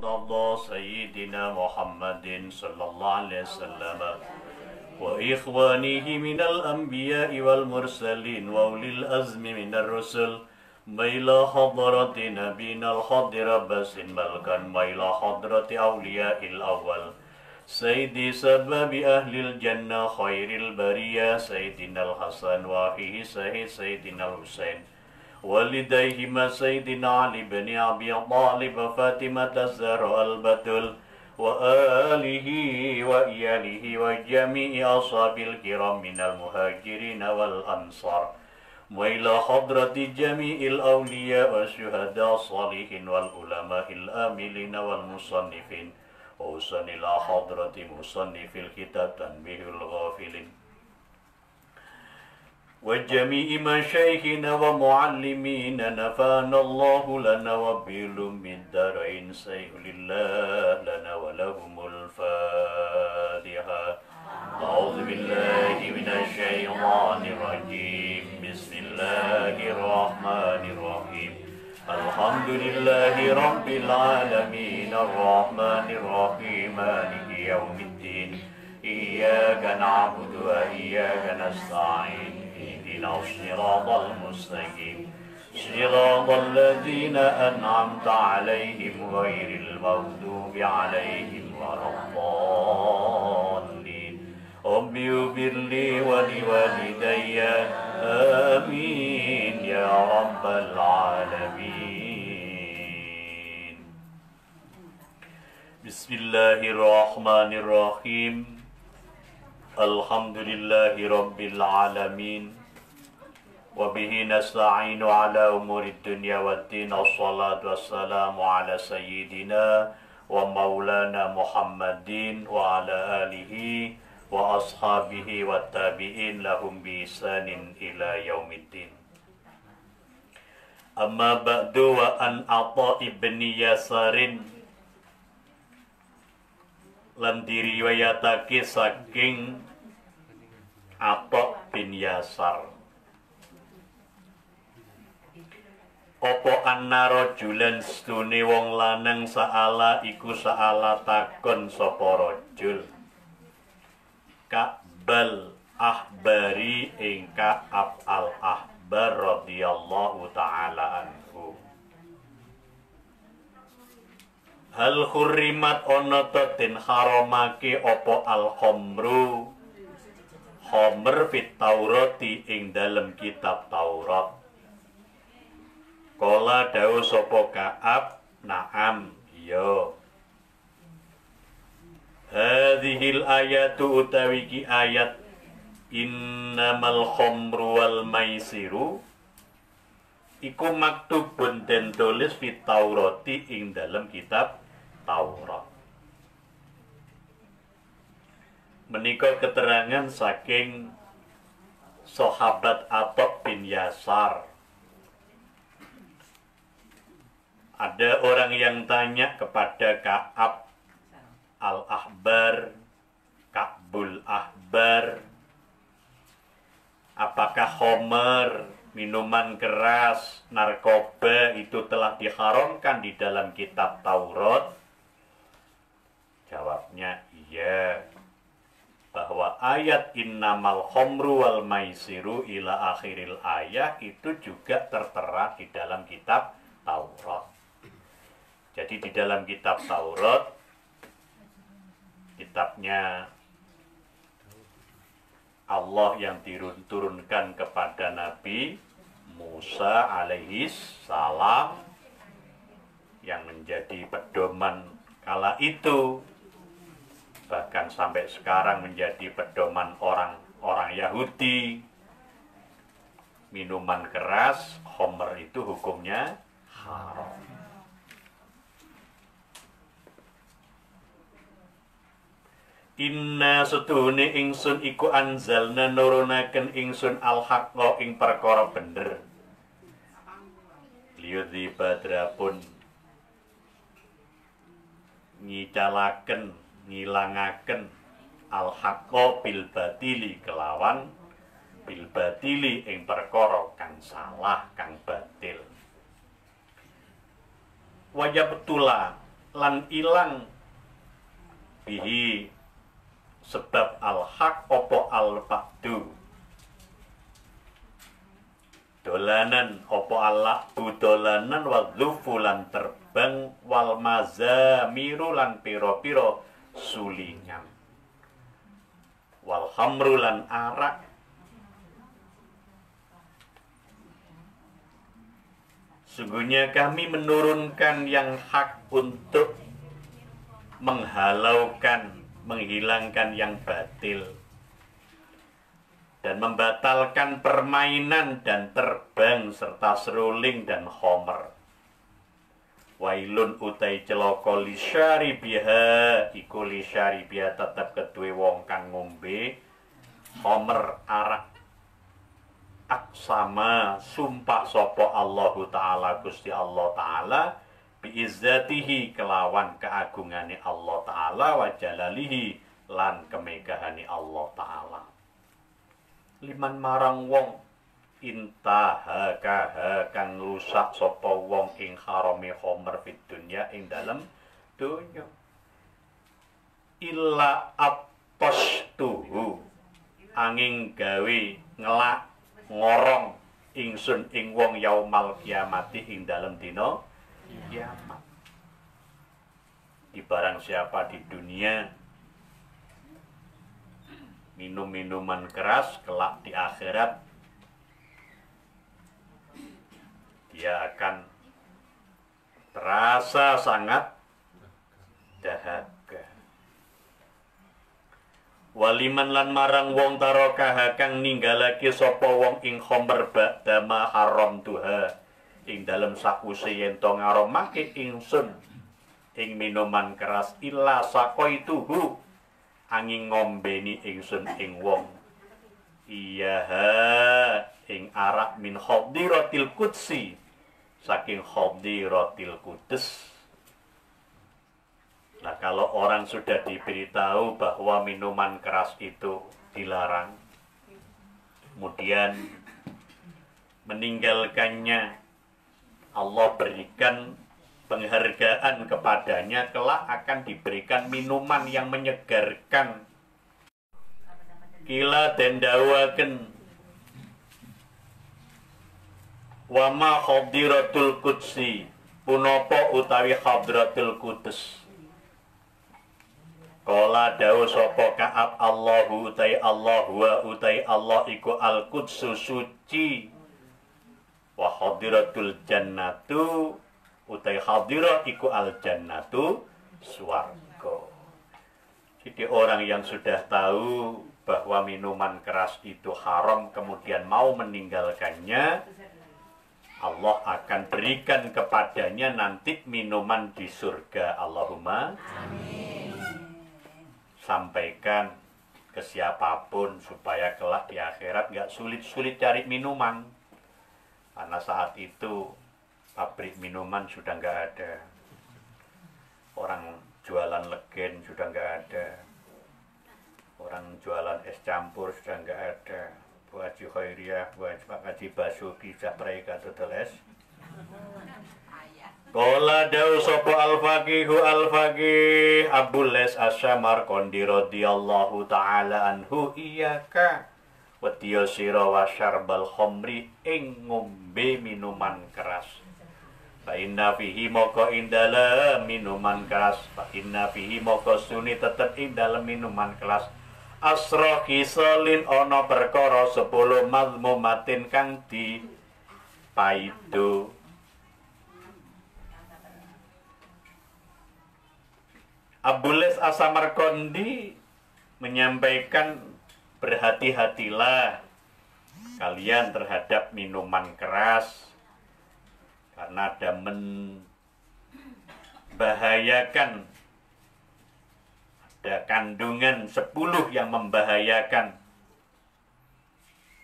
الله سيدنا محمد صلى الله عليه وسلم وإخوانه من الأنبياء والمرسلين وأولي الأزم من الرسل إلى حضرة نبينا الحاضر بس ملكا وإلى حضرة أولياء الأول سيدي سبب أهل الجنة خير البرية سيدنا الحسن وأخيه سيدنا الحسين والديهما سيدنا علي بن أبي طالب وفاطمة الزهراء البتول وآله وإياله وجميع أصحاب الكرام من المهاجرين والأنصار وإلى حضرة جميع الأولياء والشهداء الصالحين والعلماء الآملين والمصنفين وأوصل إلى حضرة مصنف الكتاب تنبيه الغافلين وجميع مشايخنا ومعلمين نفعنا الله لنا وبعلوم الدارين سيد الله لنا ولهم الفاتحة أعوذ بالله من الشيطان الرجيم بسم الله الرحمن الرحيم الحمد لله رب العالمين الرحمن الرحيم مالك يوم الدين إياك نعبد وإياك نستعين اهدنا الصراط المستقيم صراط الذين أنعمت عليهم غير المغضوب عليهم ولا الضالين رب اغفر لي ولوالدي آمين يا رب العالمين بسم الله الرحمن الرحيم الحمد لله رب العالمين وبه نستعين على أمور الدنيا والدين الصلاة والسلام على سيدنا ومولانا محمد وعلى آله وأصحابه والتابعين لهم بإحسان إلى يوم الدين أما بعد وأن عطاء بن يسار lan diriwayatake saking Atha bin Yasar apa anna rajulan stune wong lanang saala iku saala takon sapa rajul Ka'bal Ahbari ing Ka'ab al-Ahbar radhiyallahu taala anhu hal hurrimat ana ta den haramake apa al-khamru khamr fit Taurati ing dalem kitab Taurat kala dawuh sapa Ka'ab na'am iya hadhil ayatu utawi ki ayat innamal khamru wal maisiru iku maktubun den tulis fit Taurati ing dalem kitab Taurat. Menika keterangan saking sahabat Atha bin Yasar. Ada orang yang tanya kepada Ka'ab al-Ahbar, Ka'bul Ahbar, apakah khamr, minuman keras, narkoba itu telah diharamkan di dalam kitab Taurat? Jawabnya iya, bahwa ayat innamal khamru wal maisiru ila akhiril ayat itu juga tertera di dalam kitab Taurat. Jadi di dalam kitab Taurat, kitabnya Allah yang diturunkan kepada Nabi Musa alaihi salam yang menjadi pedoman kala itu, bahkan sampai sekarang menjadi pedoman orang-orang Yahudi. Minuman keras, khamr itu hukumnya haram. Inna setuhune ingsun iku anzalna nurunaken ingsun al-haqqa ing perkara bener. Liyudhi badrapun ngicalaken ngilangaken al-haqqa bil batili kelawan bil batili ing perkara kang salah kang batil. Wajah betula lan ilang bihi sebab al-haq opo al-ba'du dolanan opo al-la'bu dolanan wal dhufulan terbang wal mazamiru lan piro-piro sulingan wal khamru lan arak sungguhnya kami menurunkan yang hak untuk menghalaukan, menghilangkan yang batil dan membatalkan permainan dan terbang serta seruling dan khomer. Wailun utai celaka lisyaribiha iku lisyaribiha tetap kedue wong kang ngombe khomer arak aksama sumpah sopo Allahu Ta'ala Gusti Allah Ta'ala biizzatihi kelawan keagungane Allah Ta'ala wa jalalihi lan kemegahane Allah Ta'ala liman marang wong intaha kaha kang rusak sopo wong ing harame khomer fid dunya ing dalem dunya illa apostuhu angin gawe ngelak ngorong ingsun ing wong yaumal kiamati ing dalem dina kiamat. Di barang siapa di dunia minum minuman keras kelak di akhirat dia akan terasa sangat dahaga. Waliman lan marang wong tarokaha kang ninggalake sapa wong ing khomer ba'dama haram tuha ing dalem sakuse yen to ngaromake ingsun ing minuman keras illa sakoituhu angin ngombeni ingsun ing wong iya ing arak min khadiratil qudsi saking khadiratil qudus. Nah, kalau orang sudah diberitahu bahwa minuman keras itu dilarang, kemudian meninggalkannya, Allah berikan penghargaan kepadanya, kelak akan diberikan minuman yang menyegarkan. Kila den dawaken wama khadiratul qudsi punapa utawi khadratul qudus. Kala dawu sapa Ka'ab Allahu utai Allah wa utai Allah iku al-qudsu suci wa hadiratul jannatu utai hadira iku al-jannatu swarga. Jadi orang yang sudah tahu bahwa minuman keras itu haram kemudian mau meninggalkannya, Allah akan berikan kepadanya nanti minuman di surga. Allahumma amin. Sampaikan ke siapapun supaya kelak di akhirat nggak sulit-sulit cari minuman, karena saat itu pabrik minuman sudah nggak ada, orang jualan legen sudah nggak ada, orang jualan es campur sudah nggak ada. Bu Haji Khairiyah, Bu Haji Basuki Saprai Katotel es. Qala dawu sapa al-faqihu al-faqih Abul Les Asy-Syamarqandi radhiyallahu taala anhu iyyaka wa tiyasira wa syarbal khamri ing ngombe minuman keras. Fa inna fihi moko indala minuman keras, fa inna fihi moko suni tetep ing dalem minuman keras. Asra kisalin ana perkara 10 mazmumatin kang di paido. Abul Les Asy-Syamarqandi menyampaikan berhati-hatilah kalian terhadap minuman keras karena ada membahayakan, ada kandungan 10 yang membahayakan.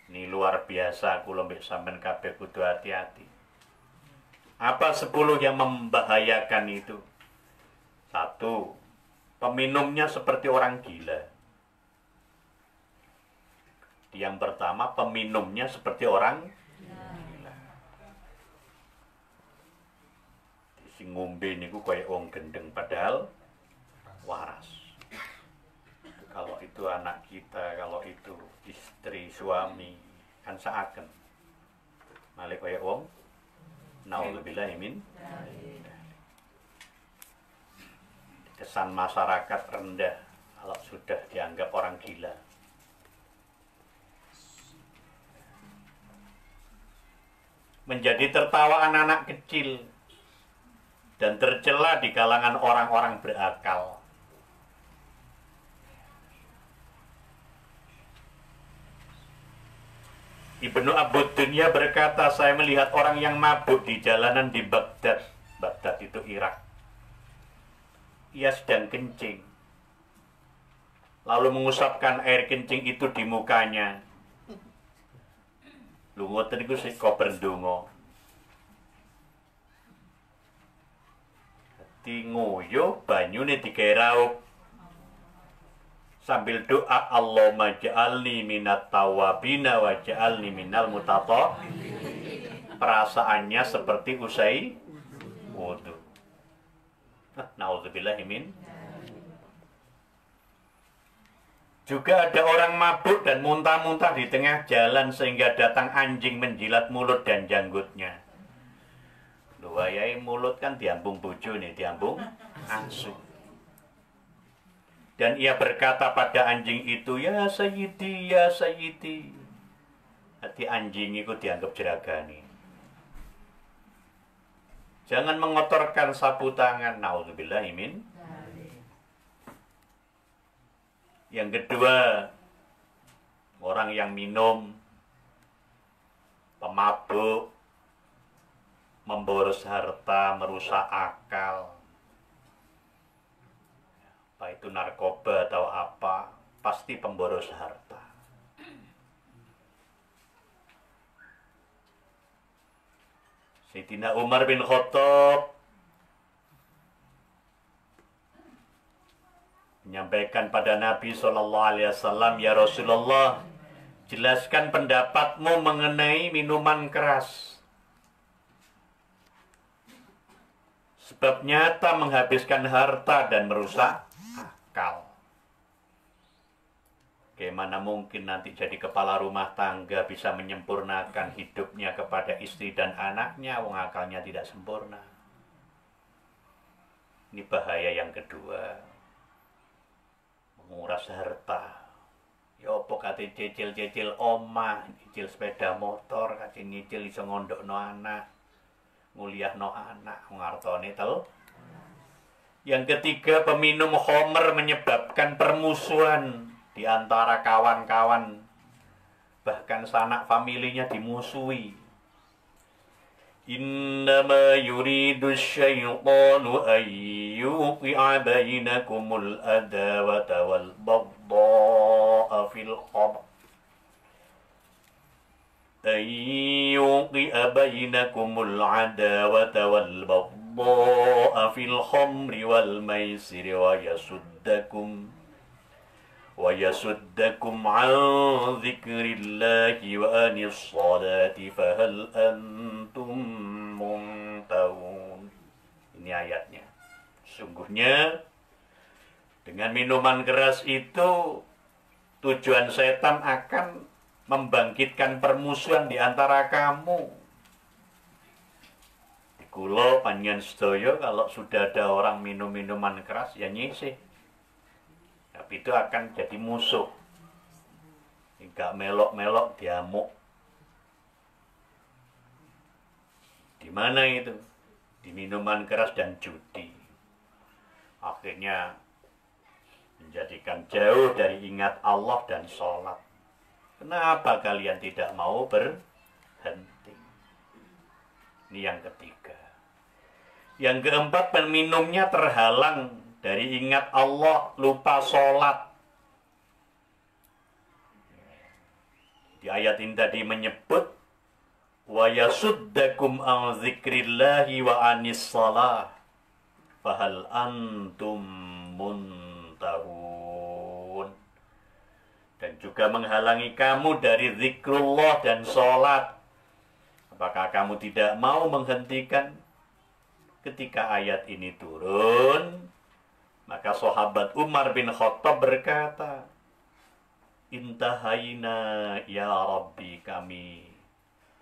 Ini luar biasa, kula mbek sampean kabeh kudu hati-hati. Apa 10 yang membahayakan itu? 1, peminumnya seperti orang gila. Yang pertama, peminumnya seperti orang gila. Sing ngombe niku kaya wong gendeng padahal waras. Kalau itu anak kita, kalau itu istri, suami, kan seakan. Malik kaya wong naudzubillahi min. Kesan masyarakat rendah kalau sudah dianggap orang gila. Menjadi tertawa anak-anak kecil dan tercela di kalangan orang-orang berakal. Ibnu Abu Dunya berkata, saya melihat orang yang mabuk di jalanan di Baghdad. Baghdad itu Irak. Ia sedang kencing. Lalu mengusapkan air kencing itu di mukanya. Lu ngoten iku sik kober ndonga. Dadi ngoyo banyune digawe raup. Sambil doa, Allahumma ja'alni minat tawabina wa ja'alni minal mutatahhirin. Perasaannya seperti usai wudu. Nauzubillahi min. Juga ada orang mabuk dan muntah-muntah di tengah jalan sehingga datang anjing menjilat mulut dan janggutnya. Lho wayahe mulut kan diambung bojone, diambung asu. Dan ia berkata pada anjing itu, ya sayyidi, ya sayyidi. Hati anjing itu dianggap jeragani. Jangan mengotorkan sapu tangan. Nauzubillahi min. Yang kedua, orang yang minum, pemabuk, memboros harta, merusak akal. Apa itu narkoba atau apa, pasti pemboros harta. Sayyidina Umar bin Khattab menyampaikan pada Nabi SAW, ya Rasulullah, jelaskan pendapatmu mengenai minuman keras. Sebab nyata menghabiskan harta dan merusak akal. Bagaimana mungkin nanti jadi kepala rumah tangga bisa menyempurnakan hidupnya kepada istri dan anaknya, wong akalnya tidak sempurna. Ini bahaya yang kedua. Menguras harta. Ya apa kate cicil-cicil omah, cicil sepeda motor, kate nyicil iso ngondokno anak, nguliahno anak, ngartone tel. Yang ketiga, peminum khamr menyebabkan permusuhan di antara kawan-kawan, bahkan sanak familinya dimusuhi. Innama yuridu syaitanu an yuqi'a bainakumul adawata wal baghdha'a fil khamr. An yuqi'a bainakumul adawata wal baghdha'a fil khamri wal maisiri wa yasuddakum an dzikrillahi wa anis salati fahal antum muntahun. Ini ayatnya. Sungguhnya dengan minuman keras itu tujuan setan akan membangkitkan permusuhan di antara kamu. Di kula panjenengan sedaya kalau sudah ada orang minum minuman keras ya nyisih. Tapi itu akan jadi musuh. Enggak melok-melok diamuk. Di mana itu? Di minuman keras dan judi. Akhirnya menjadikan jauh dari ingat Allah dan sholat. Kenapa kalian tidak mau berhenti? Ini yang ketiga. Yang keempat, peminumnya terhalang dari ingat Allah, lupa sholat. Di ayat ini tadi menyebut wa yasuddakum an dzikrillahi wa anis shalah fahal antum muntahun. Dan juga menghalangi kamu dari zikrullah dan sholat. Apakah kamu tidak mau menghentikan? Ketika ayat ini turun, maka sahabat Umar bin Khattab berkata, "Intahaina ya Rabbi, kami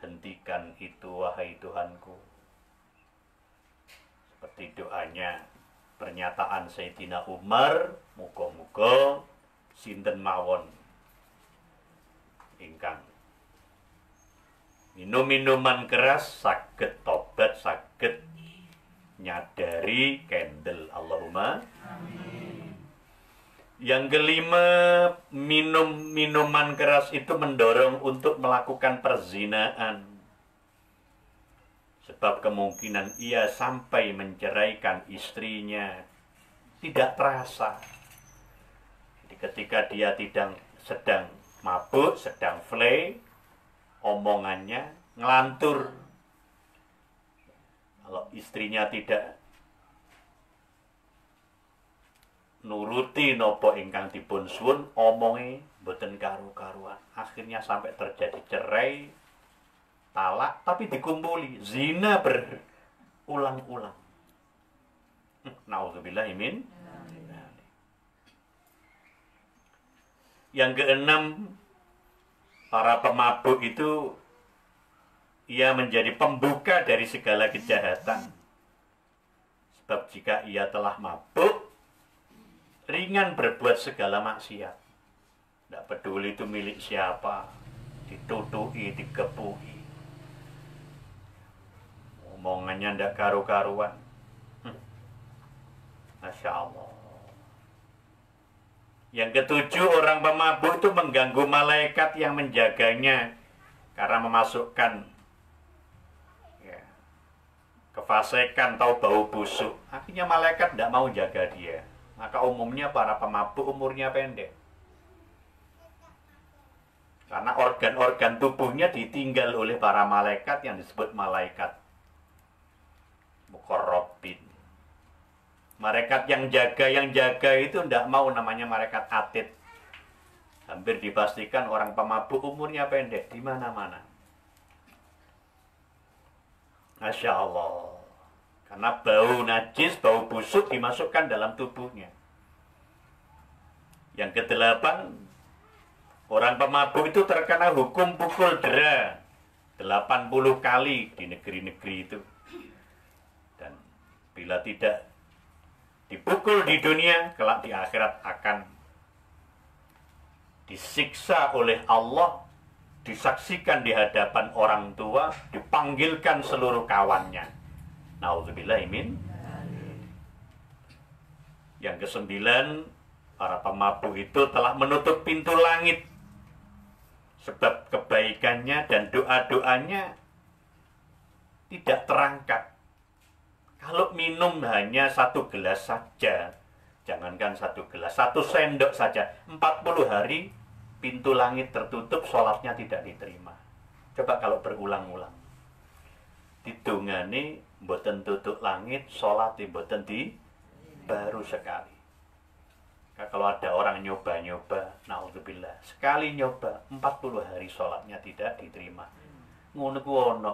hentikan itu wahai Tuhanku." Seperti doanya, pernyataan Sayyidina Umar, muga-muga sinten mawon ingkang minum minuman keras saged tobat, saged nyadari candle. Allahumma amin. Yang kelima, minum minuman keras itu mendorong untuk melakukan perzinaan. Sebab kemungkinan ia sampai menceraikan istrinya tidak terasa. Jadi ketika dia sedang mabuk, sedang flay, omongannya ngelantur. Kalau istrinya tidak nuruti nopo ingkang dipun suwun, omonge mboten karu-karuan. Akhirnya sampai terjadi cerai, talak, tapi dikumpuli. Zina berulang-ulang. Nauzubillahi min. Yang keenam, para pemabuk itu ia menjadi pembuka dari segala kejahatan. Sebab jika ia telah mabuk, ringan berbuat segala maksiat. Tidak peduli itu milik siapa, ditutui, digepuki. Omongannya tidak karu-karuan. Masya Allah. Yang ketujuh, orang pemabuk itu mengganggu malaikat yang menjaganya karena memasukkan kefasikan atau bau busuk. Akhirnya malaikat tidak mau jaga dia. Maka umumnya para pemabuk umurnya pendek. Karena organ-organ tubuhnya ditinggal oleh para malaikat yang disebut malaikat muqarrabin. Malaikat yang jaga itu tidak mau, namanya malaikat atid. Hampir dipastikan orang pemabuk umurnya pendek di mana-mana. Masya Allah. Karena bau najis, bau busuk dimasukkan dalam tubuhnya. Yang kedelapan, orang pemabuk itu terkena hukum pukul dera 80 kali di negeri-negeri itu. Dan bila tidak dipukul di dunia, kelak di akhirat akan disiksa oleh Allah, disaksikan di hadapan orang tua, dipanggilkan seluruh kawannya. Nauzubillahi min. Yang kesembilan, para pemabuk itu telah menutup pintu langit. Sebab kebaikannya dan doa-doanya tidak terangkat. Kalau minum hanya 1 gelas saja, jangankan 1 gelas, 1 sendok saja, 40 hari pintu langit tertutup, sholatnya tidak diterima. Coba kalau berulang-ulang. Didungani, mboten tutup langit, sholat mboten di, baru sekali. Nah, kalau ada orang nyoba-nyoba, naudzubillah, sekali nyoba, 40 hari sholatnya tidak diterima. Ngono ku ono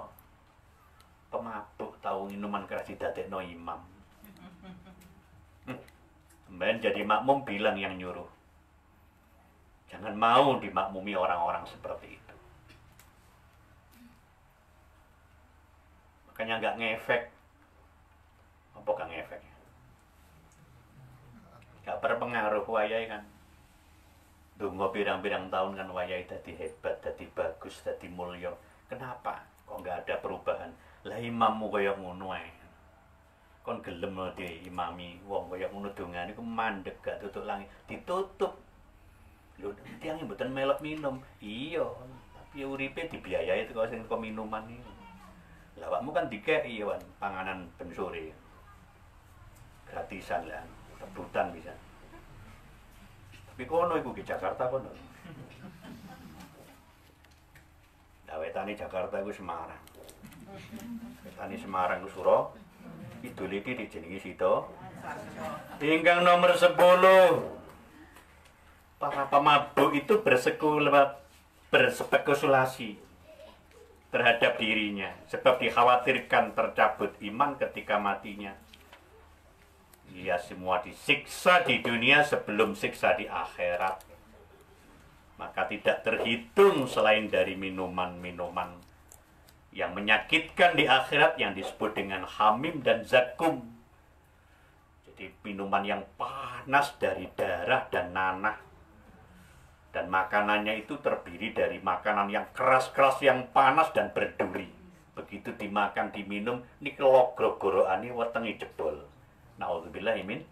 pemabuk tahu minuman keras didadekno imam. Kemudian jadi makmum bilang yang nyuruh, jangan mau dimakmumi orang-orang seperti itu. Makanya nggak ngefek. Apa nggak ngefek? Nggak berpengaruh wayai kan. Tunggu pirang-pirang tahun kan wayai dadi hebat, dadi bagus, dadi mulya. Kenapa? Kok nggak ada perubahan? Lah imammu kaya ngono ae. Kon gelem di imami wong kaya ngono dongane iku mandeg gak tutup langit. Ditutup. Lho, tiyang mboten melok minum. Iya, tapi uripe dibiayai teko sing teko minuman iki. Lah awakmu kan dikeki wan panganan ben sore. Gratisan lah, rebutan bisa. Tapi kono iku ke Jakarta kono. Dawetane Jakarta iku Semarang. Wetane Semarang ku Suro. Idul iki dijenengi Sito. Ingkang nomor 10. Para pemabuk itu berspekulasi. terhadap dirinya, sebab dikhawatirkan tercabut iman ketika matinya. Ia semua disiksa di dunia sebelum siksa di akhirat. Maka tidak terhitung selain dari minuman-minuman yang menyakitkan di akhirat yang disebut dengan hamim dan zakum. Jadi minuman yang panas dari darah dan nanah. Dan makanannya itu terdiri dari makanan yang keras-keras, yang panas dan berduri. Begitu dimakan, diminum, ini kelogro-goroani wetengi jebol. Na'udzubillah min.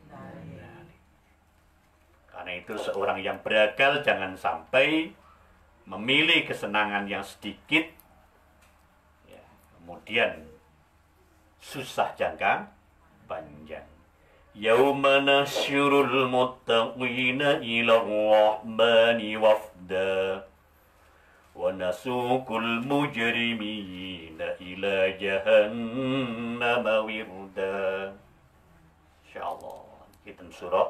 Karena itu seorang yang berakal jangan sampai memilih kesenangan yang sedikit, ya, kemudian susah jangka panjang. Yauma nasyurul muttaqina ila rahmani wafda wa nasuqul mujrimina ila jahannama wirda. Insyaallah kita surah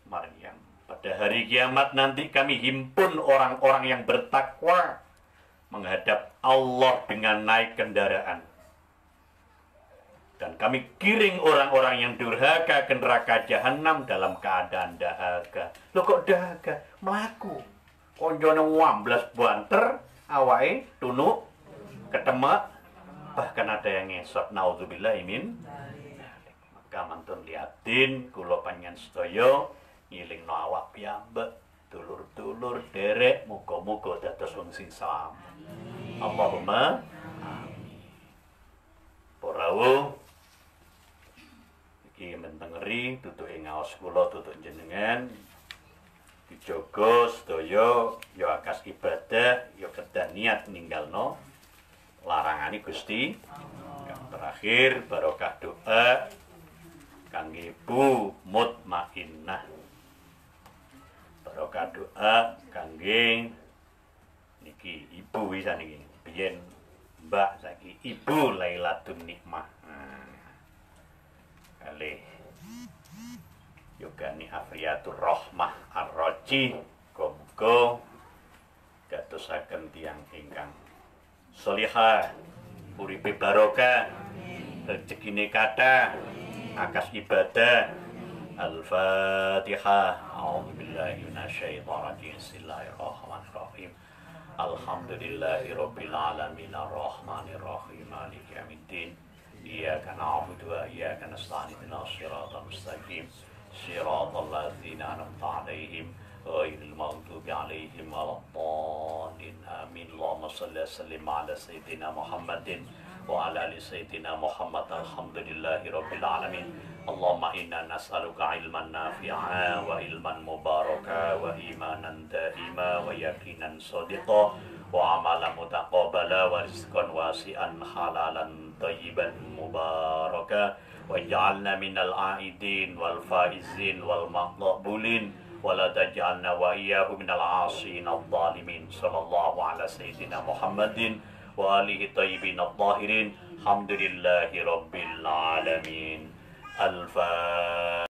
Maryam. Pada hari kiamat nanti kami himpun orang-orang yang bertakwa menghadap Allah dengan naik kendaraan. Dan kami kiring orang-orang yang durhaka ke neraka jahanam dalam keadaan dahaga. Loh kok dahaga? Melaku. Konjone 12 banter, awake tunuk, ketemek, bahkan ada yang ngesot. Naudzubillah min. Maka mantun liatin kula panjenengan sedaya ngiling no awak piyambak, dulur-dulur derek, muga-muga dados wong sing selamat. Allahumma amin. Porawu iki mentengeri tutuk ing ngaos kula tutuk jenengan dijogo sedaya ya akas ibadah ya kedah niat ninggalno larangane Gusti. Yang terakhir barokah doa kangge Bu Mutmainnah. Barokah doa kangge niki ibu wisa niki biyen mbak saiki Ibu Lailatun Nikmah. Kali Yogani Afriyatur Rahmah Ar-Raji muga dadosaken tiyang ingkang sholihah, uripe barokah, rezekine kathah, akas ibadah. Al-Fatihah. A'udzubillahi minasyaitonir rajim. Bismillahirrahmanirrahim. Alhamdulillahirabbil alamin arrahmanir rahim maliki yaumiddin. Iyyaka na'budu wa iyyaka nasta'in ihdinas siratal mustaqim. Siratal ladzina an'amta 'alaihim ghairil maghdubi 'alaihim waladdallin. Amin. Allahumma shalli wa sallim 'ala sayyidina Muhammadin wa 'ala ali sayyidina Muhammad. Alhamdulillahirabbil alamin. Allahumma inna nas'aluka ilman nafi'a wa ilman mubaraka wa imanan da'ima wa yakinan sadiqa wa amalan mutaqabbala wa rizqan wasi'an halalan thayyiban mubaraka wa ja'alna minal a'idin wal faizin wal maqbulin wa la taj'alna wa iyyahu minal 'asin adh-dhalimin. Sallallahu ala sayyidina Muhammadin wa alihi thayyibin adh-dhahirin. Alhamdulillahi rabbil alamin. Al-Fatihah.